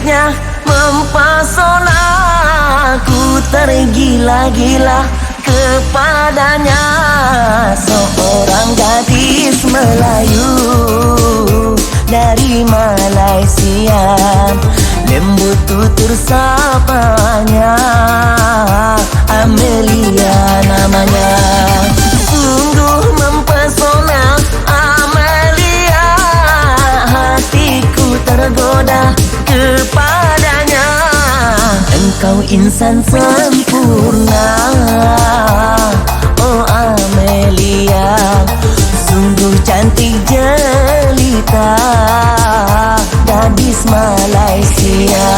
cantiknya mempesona, ku tergila-gila kepadanya. Seorang gadis Melayu dari Malaysia, lembut tutur sapanya, Amelia namanya. Sungguh mempesona Amelia, hatiku tergoda kepadanya. Engkau insan sempurna, oh Amelia, sungguh cantik jelita, gadis Malaysia.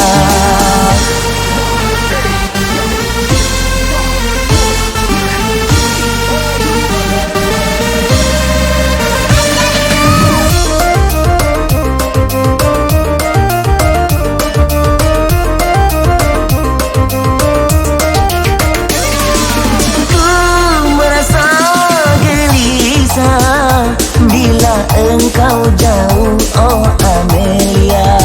Engkau jauh, oh Amelia,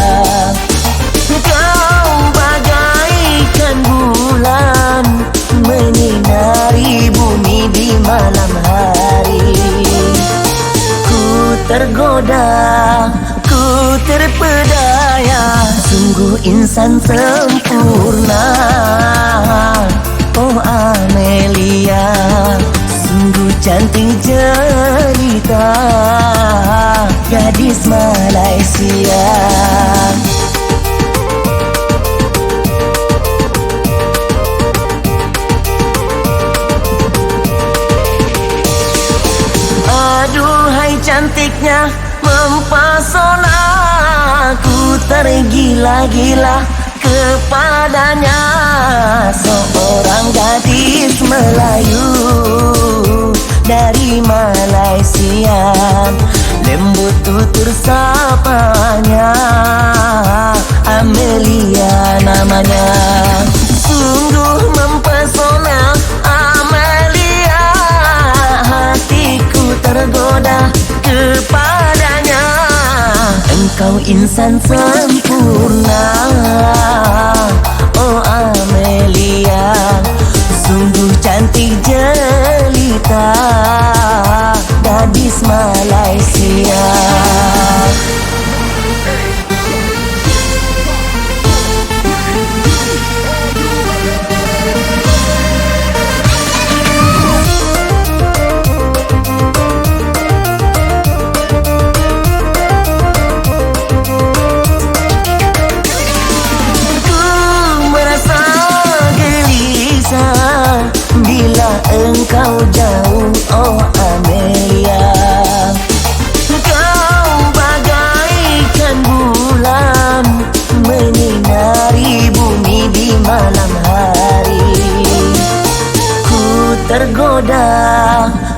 kau bagaikan bulan menyinari bumi di malam hari. Ku tergoda, ku terpedaya, sungguh insan sempurna, oh Amelia, sungguh cantik jelita, gadis Malaysia. Aduhai cantiknya mempesona, ku tergila-gila kepadanya. Seorang gadis Melayu dari Malaysia, lembut tutur sapanya, Amelia namanya. Sungguh mempesona Amelia, hatiku tergoda kepadanya. Engkau insan sempurna, oh Amelia, sungguh cantik jelita, gadis Malaysia. Engkau jauh, oh Amelia, kau bagaikan bulan menyinari bumi di malam hari. Ku tergoda,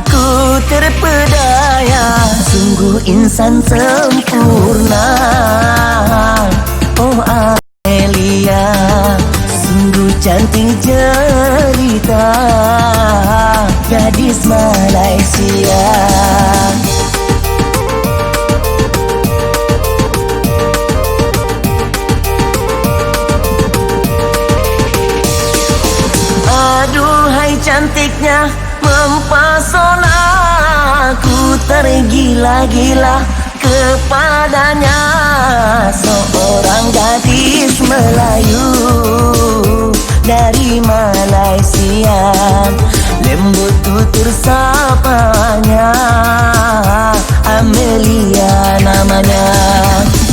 ku terpedaya, sungguh insan sempurna, oh Amelia, sungguh cantik jelita, gadis Malaysia. Aduhai cantiknya mempesona, ku tergila-gila kepadanya. Seorang gadis Melayu dari Malaysia, lembut tutur sapanya, Amelia namanya.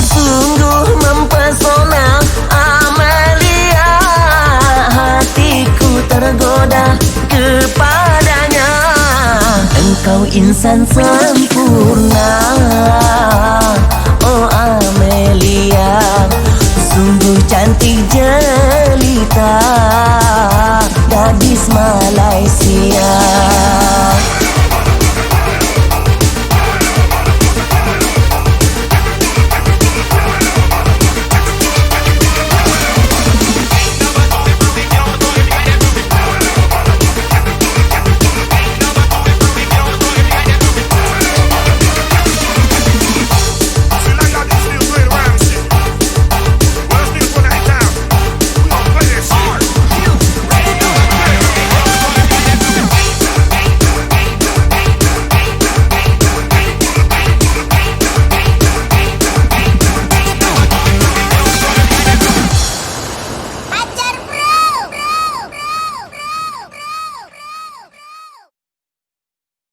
Sungguh mempesona Amelia, hatiku tergoda kepadanya. Engkau insan sempurna,